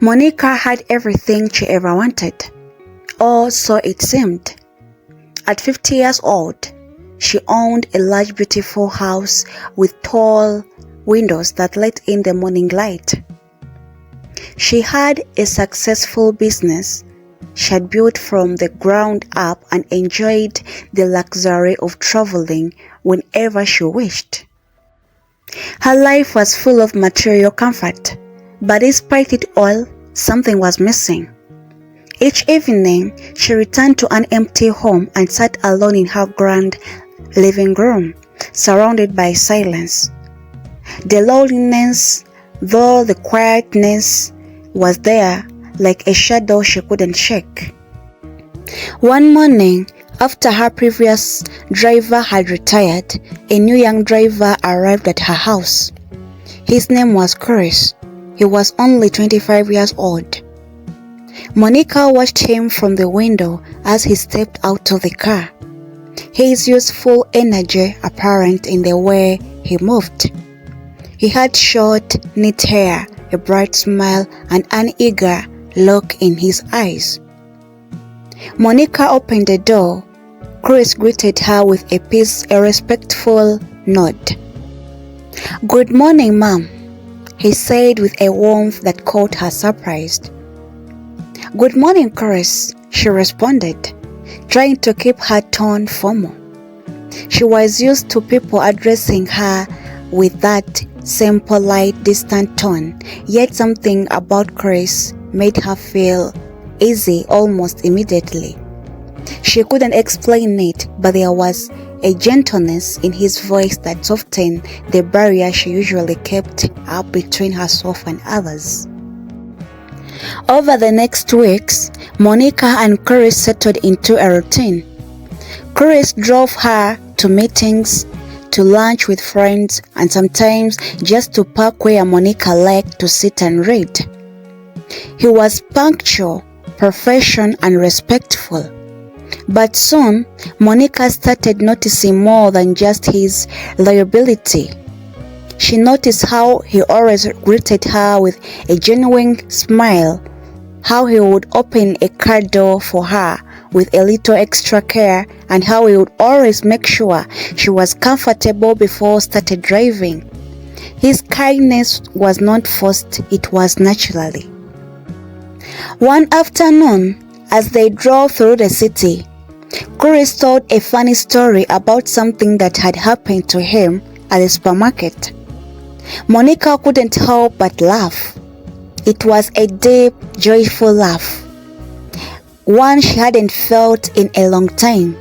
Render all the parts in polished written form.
Monica had everything she ever wanted, or so it seemed. At 50 years old, she owned a large beautiful house with tall windows that let in the morning light. She had a successful business she had built from the ground up and enjoyed the luxury of traveling whenever she wished. Her life was full of material comfort, but despite it all, something was missing. Each evening, she returned to an empty home and sat alone in her grand living room, surrounded by silence. The loneliness, though the quietness, was there like a shadow she couldn't shake. One morning, after her previous driver had retired, a new young driver arrived at her house. His name was Chris. He was only 25 years old. Monica watched him from the window as he stepped out of the car, his youthful energy apparent in the way he moved. He had short, neat hair, a bright smile, and an eager look in his eyes. Monica opened the door. Chris greeted her with a respectful nod. "Good morning, ma'am," he said with a warmth that caught her surprised. "Good morning, Chris," she responded, trying to keep her tone formal. She was used to people addressing her with that same polite, distant tone, yet something about Chris made her feel easy almost immediately. She couldn't explain it, but there was a gentleness in his voice that softened the barrier she usually kept up between herself and others. Over the next weeks, Monica and Chris settled into a routine. Chris drove her to meetings, to lunch with friends, and sometimes just to park where Monica liked to sit and read. He was punctual, professional, and respectful. But soon, Monica started noticing more than just his reliability. She noticed how he always greeted her with a genuine smile, how he would open a car door for her with a little extra care, and how he would always make sure she was comfortable before started driving. His kindness was not forced, it was naturally. One afternoon, as they drove through the city, Chris told a funny story about something that had happened to him at the supermarket. Monica couldn't help but laugh. It was a deep, joyful laugh, one she hadn't felt in a long time.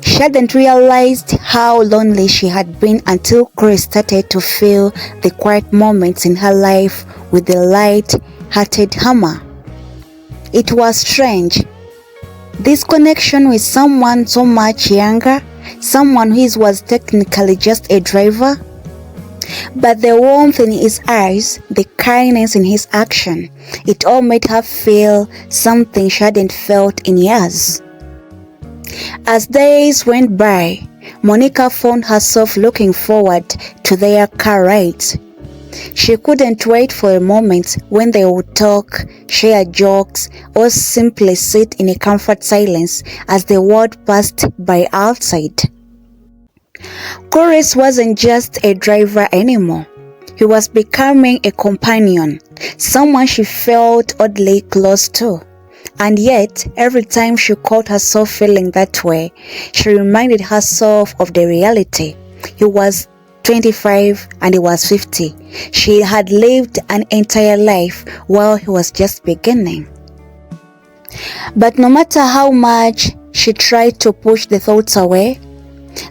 She hadn't realized how lonely she had been until Chris started to fill the quiet moments in her life with the light-hearted humor. It was strange. This connection with someone so much younger, someone who was technically just a driver. But the warmth in his eyes, the kindness in his action, it all made her feel something she hadn't felt in years. As days went by, Monica found herself looking forward to their car rides. She couldn't wait for a moment when they would talk, share jokes, or simply sit in a comfort silence as the world passed by outside. Chris wasn't just a driver anymore. He was becoming a companion, someone she felt oddly close to. And yet, every time she caught herself feeling that way, she reminded herself of the reality. He was 25 and he was 50. She had lived an entire life while he was just beginning. But no matter how much she tried to push the thoughts away,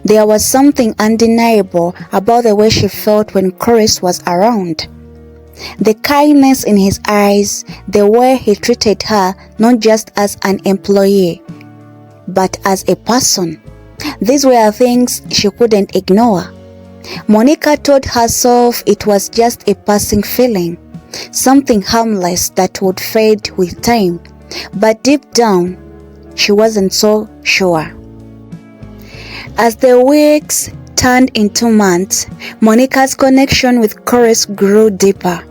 there was something undeniable about the way she felt when Chris was around. The kindness in his eyes, the way he treated her not just as an employee, but as a person. These were things she couldn't ignore. Monica told herself it was just a passing feeling, something harmless that would fade with time. But deep down, she wasn't so sure. As the weeks turned into months, Monica's connection with Chris grew deeper.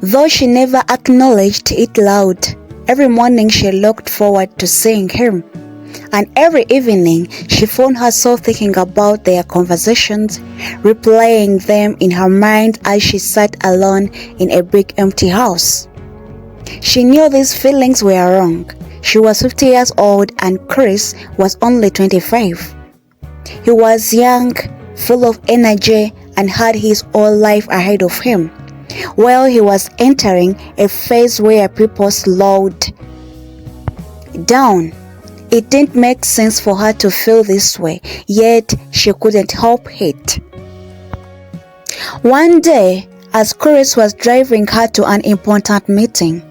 Though she never acknowledged it loud, every morning she looked forward to seeing him. And every evening, she found herself thinking about their conversations, replaying them in her mind as she sat alone in a big empty house. She knew these feelings were wrong. She was 50 years old and Chris was only 25. He was young, full of energy, and had his whole life ahead of him, while he was entering a phase where people slowed down. It didn't make sense for her to feel this way, yet she couldn't help it. One day, as Chris was driving her to an important meeting,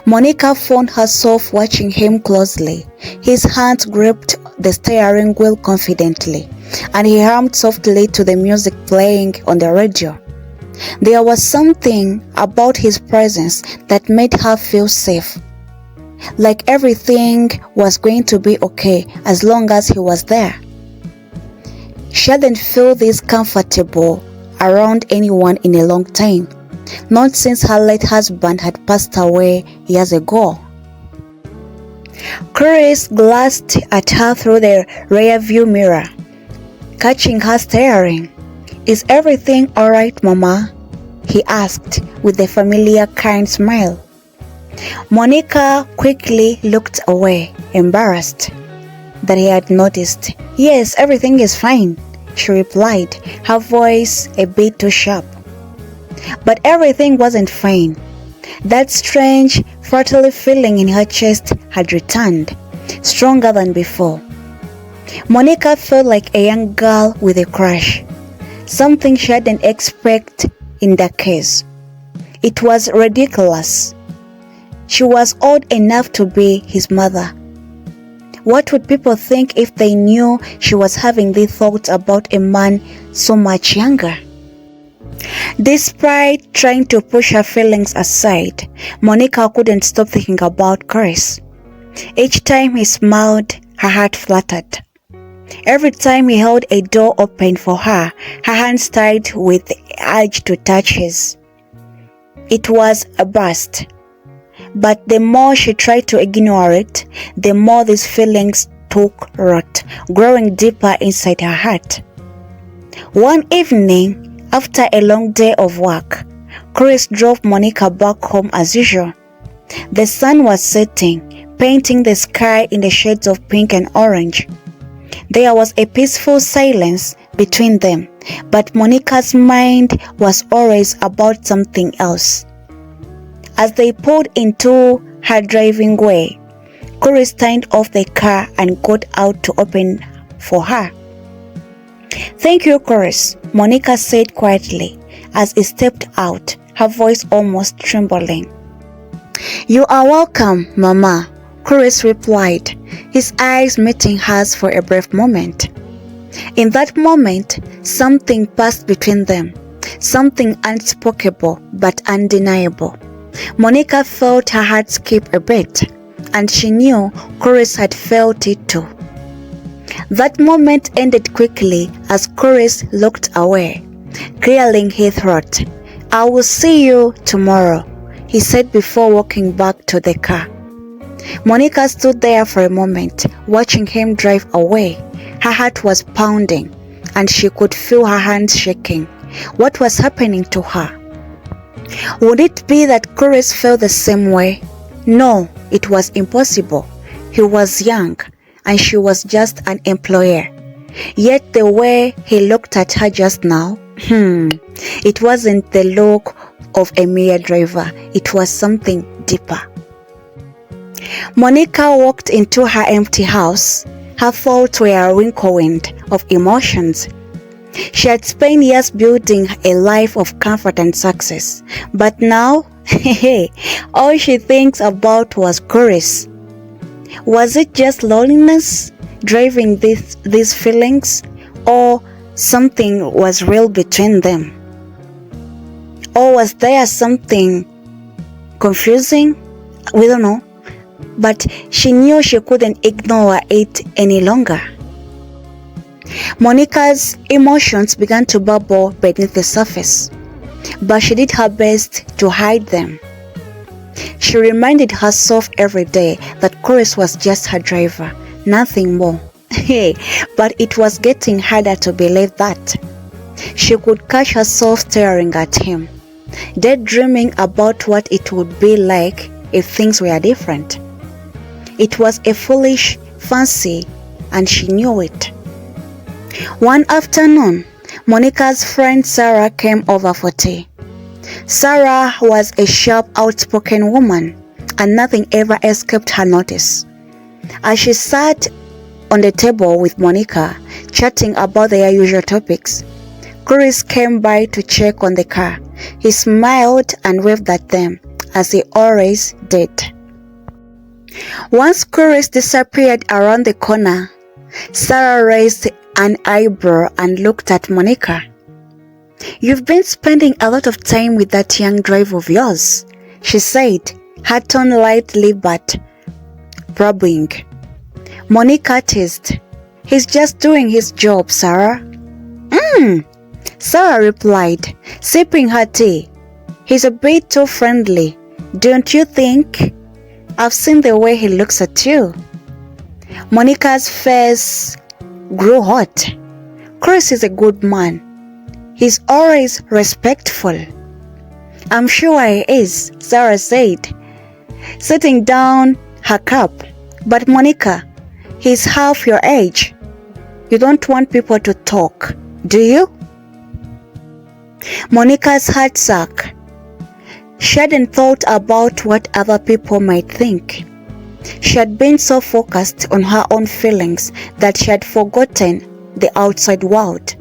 Monica found herself watching him closely. His hands gripped the steering wheel confidently, and he hummed softly to the music playing on the radio. There was something about his presence that made her feel safe, like everything was going to be okay as long as he was there. She hadn't felt this comfortable around anyone in a long time, not since her late husband had passed away years ago. Chris glanced at her through the rearview mirror, catching her staring. "Is everything alright, Mama?" he asked with a familiar kind smile. Monica quickly looked away, embarrassed that he had noticed. "Yes, everything is fine," she replied, her voice a bit too sharp. But everything wasn't fine. That strange, fertile feeling in her chest had returned, stronger than before. Monica felt like a young girl with a crush, something she hadn't expected in that case. It was ridiculous. She was old enough to be his mother. What would people think if they knew she was having these thoughts about a man so much younger? Despite trying to push her feelings aside, Monica couldn't stop thinking about Chris. Each time he smiled, her heart fluttered. Every time he held a door open for her, her hands stirred with the urge to touch his. It was a burst. But the more she tried to ignore it, the more these feelings took root, growing deeper inside her heart. One evening, after a long day of work, Chris drove Monica back home as usual. The sun was setting, painting the sky in the shades of pink and orange. There was a peaceful silence between them, but Monica's mind was always about something else. As they pulled into her driving way, Chris turned off the car and got out to open for her. "Thank you, Chris," Monica said quietly as he stepped out, her voice almost trembling. "You are welcome, Mama," Chris replied, his eyes meeting hers for a brief moment. In that moment, something passed between them, something unspeakable but undeniable. Monica felt her heart skip a beat, and she knew Chris had felt it too. That moment ended quickly as Chris looked away, clearing his throat. "I will see you tomorrow," he said before walking back to the car. Monica stood there for a moment, watching him drive away. Her heart was pounding, and she could feel her hands shaking. What was happening to her? Would it be that Chris felt the same way? No, it was impossible. He was young, and she was just an employee. Yet the way he looked at her just now, it wasn't the look of a mere driver. It was something deeper. Monica walked into her empty house. Her thoughts were a whirlwind of emotions. She had spent years building a life of comfort and success, but now, all she thinks about was Chris. Was it just loneliness driving these feelings, or something was real between them? Or was there something confusing? We don't know. But she knew she couldn't ignore it any longer. Monica's emotions began to bubble beneath the surface. but she did her best to hide them. She reminded herself every day that Chris was just her driver, nothing more. Hey, but it was getting harder to believe that. She could catch herself staring at him, daydreaming about what it would be like if things were different. It was a foolish fancy, and she knew it. One afternoon, Monica's friend Sarah came over for tea. Sarah was a sharp, outspoken woman, and nothing ever escaped her notice. As she sat on the table with Monica, chatting about their usual topics, Chris came by to check on the car. He smiled and waved at them, as he always did. Once Chris disappeared around the corner, Sarah raised an eyebrow and looked at Monica. "You've been spending a lot of time with that young driver of yours," she said, her tone lightly but probing. Monica teased, "He's just doing his job, Sarah." Sarah replied, sipping her tea. "He's a bit too friendly, don't you think? I've seen the way he looks at you." Monica's face grew hot. "Chris is a good man. He's always respectful." "I'm sure he is," Sarah said, setting down her cup. "But Monica, he's half your age. You don't want people to talk, do you?" Monica's heart sank. She hadn't thought about what other people might think. She had been so focused on her own feelings that she had forgotten the outside world,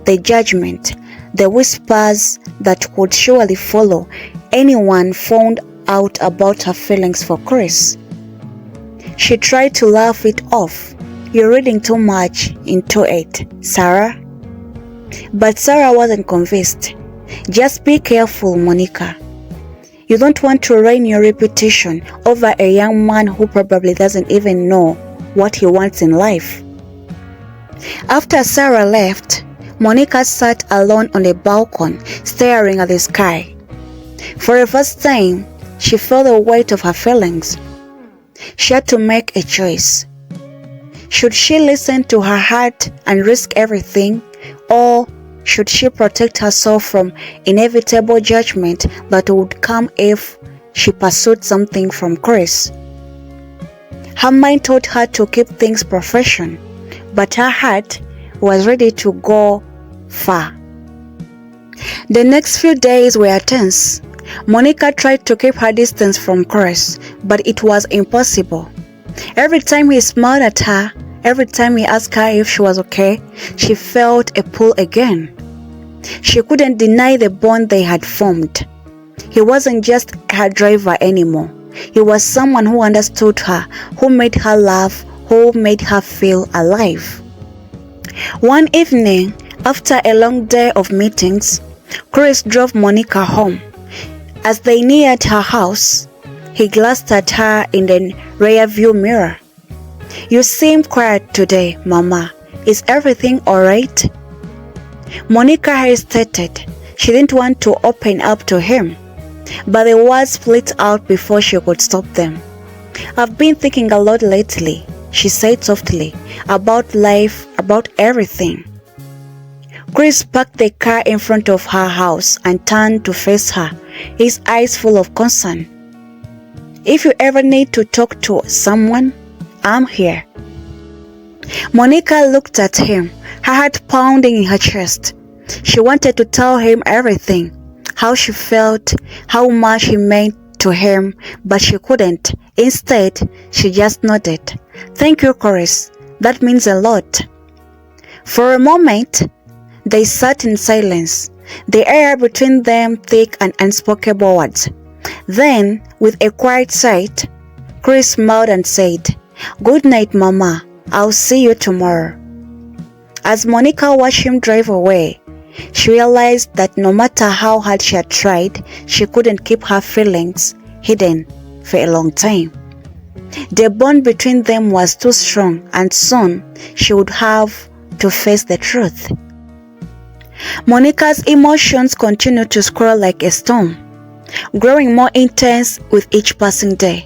the judgment, the whispers that would surely follow anyone found out about her feelings for Chris. She tried to laugh it off. "You're reading too much into it, Sarah." But Sarah wasn't convinced. "Just be careful, Monica. You don't want to ruin your reputation over a young man who probably doesn't even know what he wants in life." After Sarah left, Monica sat alone on a balcony, staring at the sky. For the first time, she felt the weight of her feelings. She had to make a choice. Should she listen to her heart and risk everything, or should she protect herself from inevitable judgment that would come if she pursued something from Chris? Her mind told her to keep things professional, but her heart was ready to go far. The next few days were tense. Monica tried to keep her distance from Chris, but it was impossible. Every time he smiled at her, every time he asked her if she was okay, she felt a pull again. She couldn't deny the bond they had formed. He wasn't just her driver anymore. He was someone who understood her, who made her laugh, who made her feel alive. One evening, after a long day of meetings, Chris drove Monica home. As they neared her house, he glanced at her in the rearview mirror. "You seem quiet today, Mama. Is everything alright?" Monica hesitated. She didn't want to open up to him, but the words split out before she could stop them. "I've been thinking a lot lately," she said softly, "about life, about everything." Chris parked the car in front of her house and turned to face her, his eyes full of concern. "If you ever need to talk to someone, I'm here." Monica looked at him, her heart pounding in her chest. She wanted to tell him everything, how she felt, how much he meant to him, but she couldn't. Instead, she just nodded. "Thank you, Chris. That means a lot." For a moment, they sat in silence, the air between them thick and unspoken words. Then, with a quiet sigh, Chris smiled and said, "Good night, Mama. I'll see you tomorrow." As Monica watched him drive away, she realized that no matter how hard she had tried, she couldn't keep her feelings hidden for a long time. The bond between them was too strong, and soon she would have to face the truth. Monica's emotions continued to swirl like a storm, growing more intense with each passing day.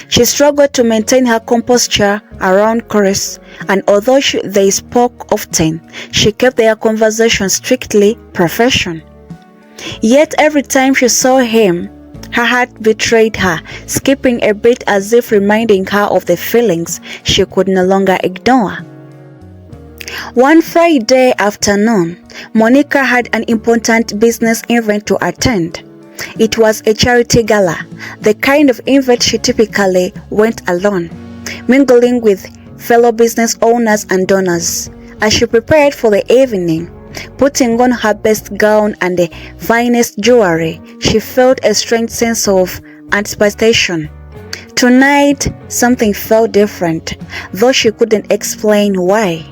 She struggled to maintain her composure around Chris, and although they spoke often, she kept their conversation strictly professional. Yet every time she saw him, her heart betrayed her, skipping a beat as if reminding her of the feelings she could no longer ignore. One Friday afternoon, Monica had an important business event to attend. It was a charity gala, the kind of event she typically went alone, mingling with fellow business owners and donors. As she prepared for the evening, putting on her best gown and the finest jewelry, she felt a strange sense of anticipation. Tonight, something felt different, though she couldn't explain why.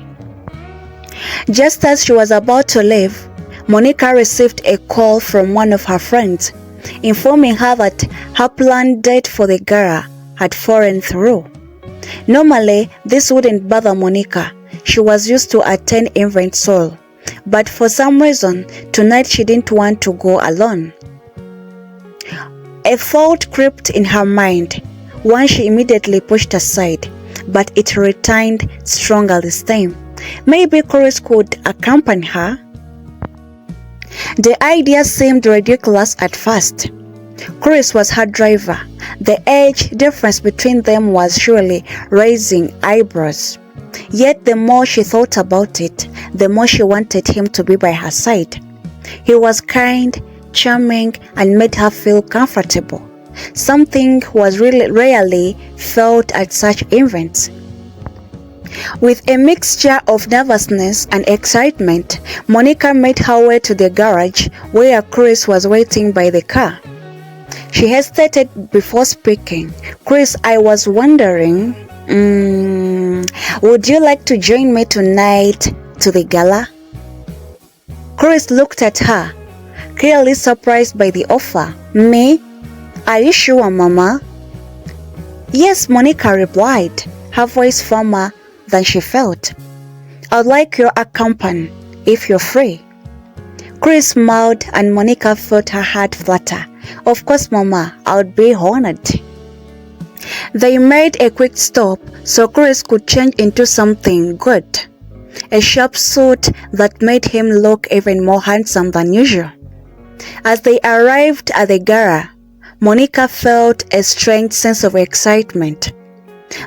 Just as she was about to leave, Monica received a call from one of her friends, informing her that her planned date for the gala had fallen through. Normally, this wouldn't bother Monica. She was used to attend events solo, but for some reason, tonight she didn't want to go alone. A thought crept in her mind, one she immediately pushed aside, but it returned stronger this time. Maybe Chris could accompany her. The idea seemed ridiculous at first. Chris was her driver. The age difference between them was surely raising eyebrows. Yet the more she thought about it, the more she wanted him to be by her side. He was kind, charming, and made her feel comfortable. Something was really rarely felt at such events. With a mixture of nervousness and excitement, Monica made her way to the garage where Chris was waiting by the car. She hesitated before speaking. "Chris, I was wondering, would you like to join me tonight to the gala?" Chris looked at her, clearly surprised by the offer. "Me? Are you sure, Mama?" "Yes," Monica replied, her voice firmer than she felt. "I'd like your company if you're free." Chris smiled and Monica felt her heart flutter. "Of course, Mama, I would be honored." They made a quick stop so Chris could change into something good, a sharp suit that made him look even more handsome than usual. As they arrived at the gala, Monica felt a strange sense of excitement.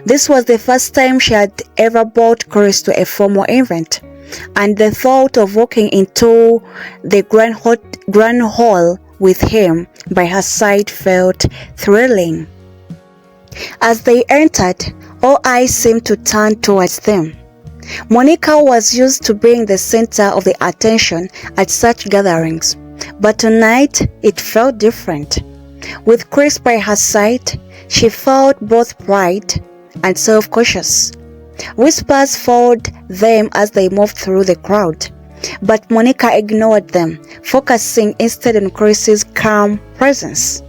This was the first time she had ever brought Chris to a formal event, and the thought of walking into the grand hall with him by her side felt thrilling. As they entered, all eyes seemed to turn towards them. Monica was used to being the center of the attention at such gatherings, but tonight it felt different. With Chris by her side, she felt both pride and self-conscious. Whispers followed them as they moved through the crowd, but Monica ignored them, focusing instead on Chris's calm presence.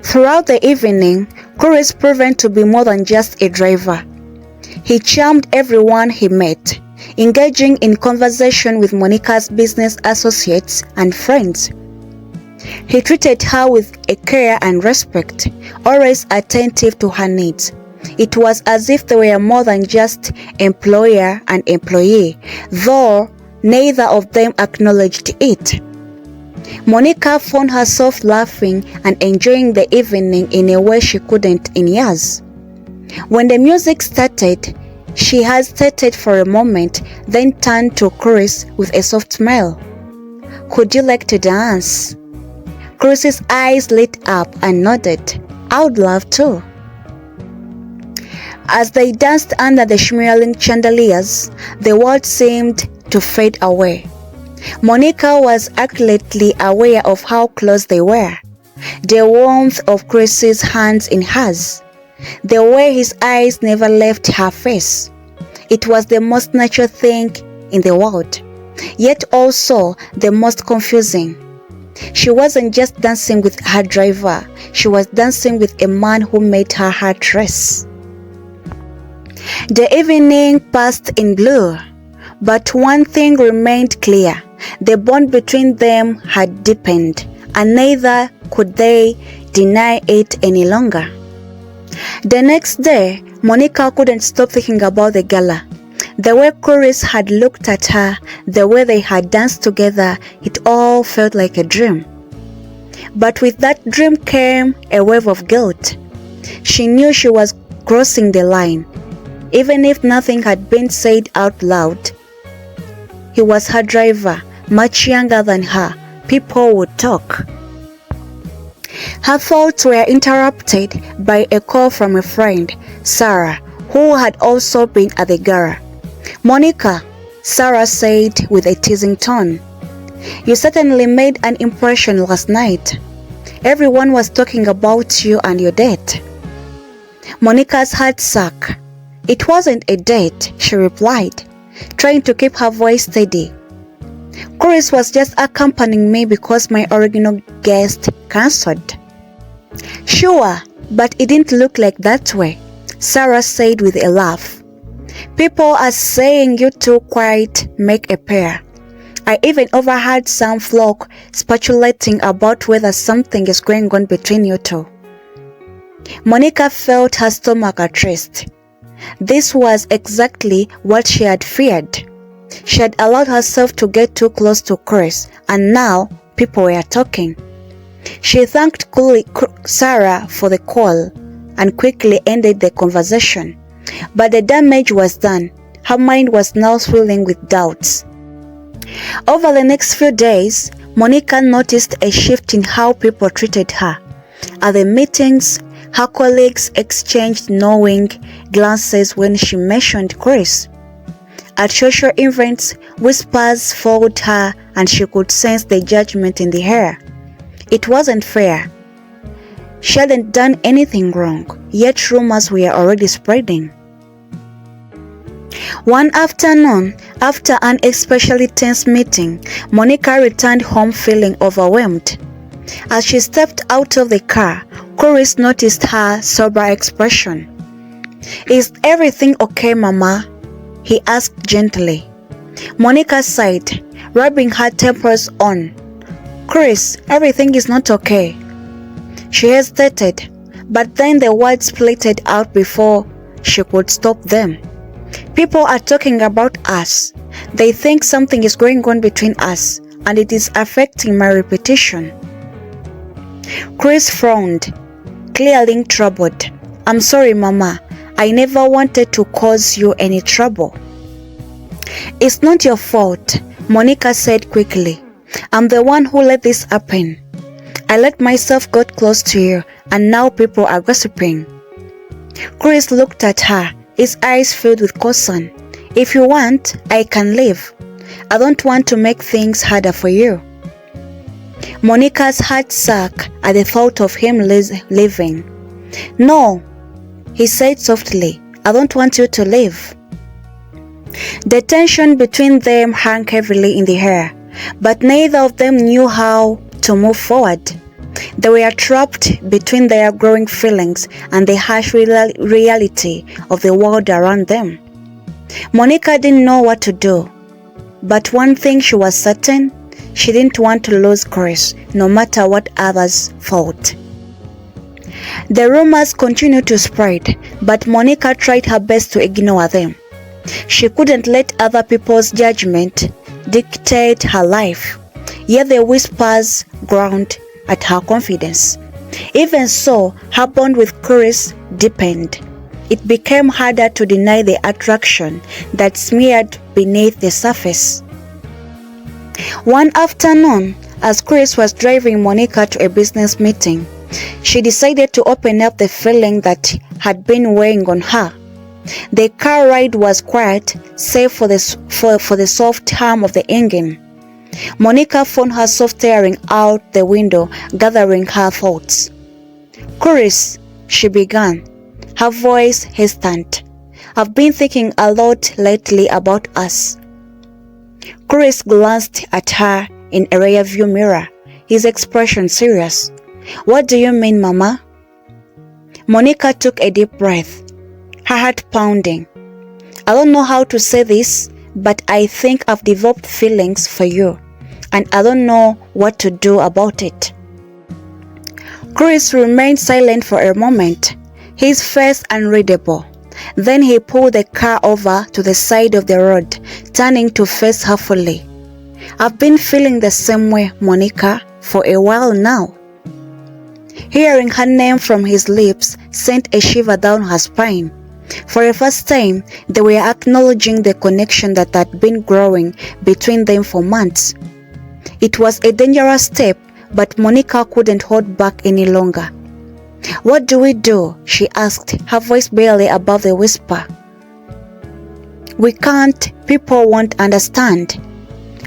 Throughout the evening, Chris proved to be more than just a driver. He charmed everyone he met, engaging in conversation with Monica's business associates and friends. He treated her with a care and respect, always attentive to her needs. It was as if they were more than just employer and employee, though neither of them acknowledged it. Monica found herself laughing and enjoying the evening in a way she couldn't in years. When the music started, she hesitated for a moment, then turned to Chris with a soft smile. "Would you like to dance?" Chris's eyes lit up and nodded. "I would love to." As they danced under the shimmering chandeliers, the world seemed to fade away. Monica was acutely aware of how close they were, the warmth of Chris's hands in hers, the way his eyes never left her face. It was the most natural thing in the world, yet also the most confusing. She wasn't just dancing with her driver, she was dancing with a man who made her heart race. The evening passed in blur. But one thing remained clear. The bond between them had deepened, and neither could they deny it any longer. The next day, Monica couldn't stop thinking about the gala. The way Chris had looked at her, the way they had danced together, it all felt like a dream. But with that dream came a wave of guilt. She knew she was crossing the line, even if nothing had been said out loud. He was her driver, much younger than her. People would talk. Her thoughts were interrupted by a call from a friend, Sarah, who had also been at the gala. "Monica," Sarah said with a teasing tone, "you certainly made an impression last night. Everyone was talking about you and your date." Monica's heart sank. "It wasn't a date," she replied, trying to keep her voice steady. "Chris was just accompanying me because my original guest cancelled." "Sure, but it didn't look like that way," Sarah said with a laugh. "People are saying you two quite make a pair. I even overheard some flock speculating about whether something is going on between you two." Monica felt her stomach at rest. This was exactly what she had feared. She had allowed herself to get too close to Chris, and now people were talking. She thanked Sarah for the call and quickly ended the conversation. But the damage was done. Her mind was now swirling with doubts. Over the next few days, Monica noticed a shift in how people treated her. At the meetings, her colleagues exchanged knowing glances when she mentioned Chris. At social events, whispers followed her and she could sense the judgment in the air. It wasn't fair. She hadn't done anything wrong, yet rumors were already spreading. One afternoon, after an especially tense meeting, Monica returned home feeling overwhelmed. As she stepped out of the car, Chris noticed her sober expression. "Is everything okay, Mama?" he asked gently. Monica sighed, rubbing her temples on. "Chris, everything is not okay." She hesitated, but then the words splattered out before she could stop them. "People are talking about us. They think something is going on between us, and it is affecting my reputation." Chris frowned, clearly troubled. "I'm sorry, Mama. I never wanted to cause you any trouble." "It's not your fault," Monica said quickly. "I'm the one who let this happen. I let myself get close to you, and now people are gossiping." Chris looked at her, his eyes filled with caution. "If you want, I can leave. I don't want to make things harder for you." Monica's heart sank at the thought of him leaving. "No," he said softly, "I don't want you to leave." The tension between them hung heavily in the air, but neither of them knew how to move forward. They were trapped between their growing feelings and the harsh reality of the world around them. Monica didn't know what to do, but one thing she was certain, she didn't want to lose Chris, no matter what others thought. The rumors continued to spread, but Monica tried her best to ignore them. She couldn't let other people's judgment dictate her life, yet the whispers ground at her confidence. Even so, her bond with Chris deepened. It became harder to deny the attraction that smeared beneath the surface. One afternoon, as Chris was driving Monica to a business meeting, she decided to open up the feeling that had been weighing on her. The car ride was quiet, save for the soft hum of the engine. Monica found herself staring out the window, gathering her thoughts. "Chris," she began, her voice hesitant, "I've been thinking a lot lately about us." Chris glanced at her in a rearview mirror, his expression serious. "What do you mean, Mama?" Monica took a deep breath, her heart pounding. "I don't know how to say this, but I think I've developed feelings for you, and I don't know what to do about it." Chris remained silent for a moment, his face unreadable. Then he pulled the car over to the side of the road, turning to face her fully. "I've been feeling the same way, Monica, for a while now." Hearing her name from his lips sent a shiver down her spine. For the first time, they were acknowledging the connection that had been growing between them for months. It was a dangerous step, but Monica couldn't hold back any longer. "What do we do?" she asked, her voice barely above the whisper. "We can't. People won't understand."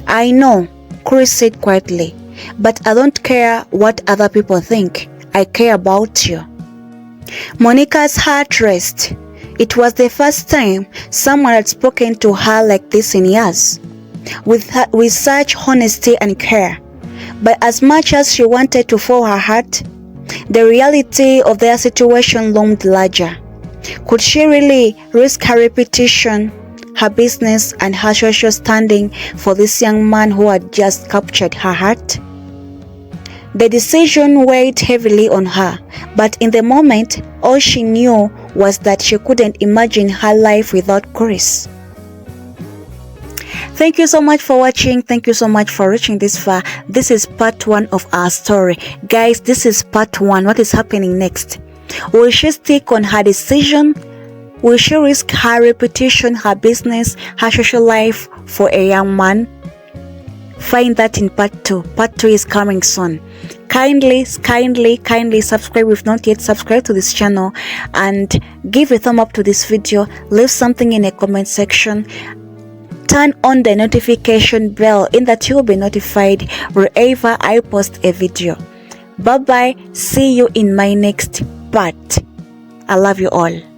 "I know," Chris said quietly, "but I don't care what other people think. I care about you." Monica's heart raced. It was the first time someone had spoken to her like this in years, with such honesty and care. But as much as she wanted to follow her heart, the reality of their situation loomed larger. Could she really risk her reputation, her business, and her social standing for this young man who had just captured her heart? The decision weighed heavily on her, but in the moment, all she knew was that she couldn't imagine her life without Chris. Thank you so much for watching. Thank you so much for reaching this far. This is part 1 of our story. Guys, this is part 1. What is happening next? Will she stick on her decision? Will she risk her reputation, her business, her social life for a young man? Find that in part 2. Part 2 is coming soon. Kindly subscribe if not yet subscribed to this channel, and give a thumb up to this video. Leave something in the comment section. Turn on the notification bell in that you will be notified wherever I post a video. Bye bye. See you in my next part. I love you all.